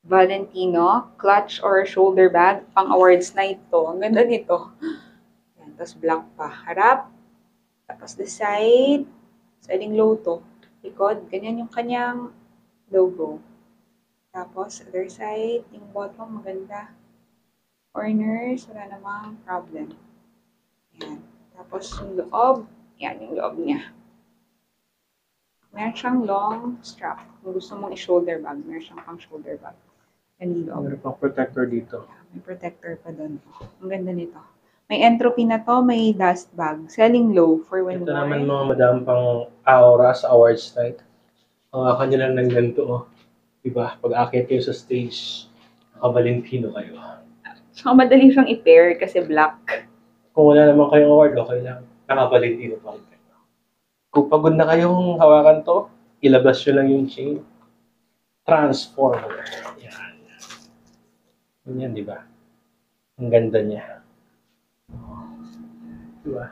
Valentino, clutch or shoulder bag, pang awards na ito. Ang ganda nito. Yan, tapos black pa. Harap, tapos the side, sliding low to. Likod, ganyan yung kanyang logo. Tapos, other side, yung bottom, maganda. Corners, wala namang problem. Yan. Tapos, yung loob, yan yung loob niya. Meron siyang long strap. Kung gusto mong i-shoulder bag, meron siyang pang shoulder bag. Yan yung loob. Meron pang protector dito. May protector pa doon. Ang ganda nito. May entropy na to, may dust bag. Selling low for when Ito naman mga madam pang aura sa awards night. Ang kanya lang ng ganito, oh. Diba? Pag akit kayo sa stage, naka-Valentino kayo. So, madali siyang i-pair kasi black. Kung wala naman kayong award, okay lang. Naka-Valentino pa rin kayo. Kung pagod na kayong hawakan to, ilabas nyo lang yung chain. Transformer. Yan. Ganyan, di ba? Ang ganda niya. Diba?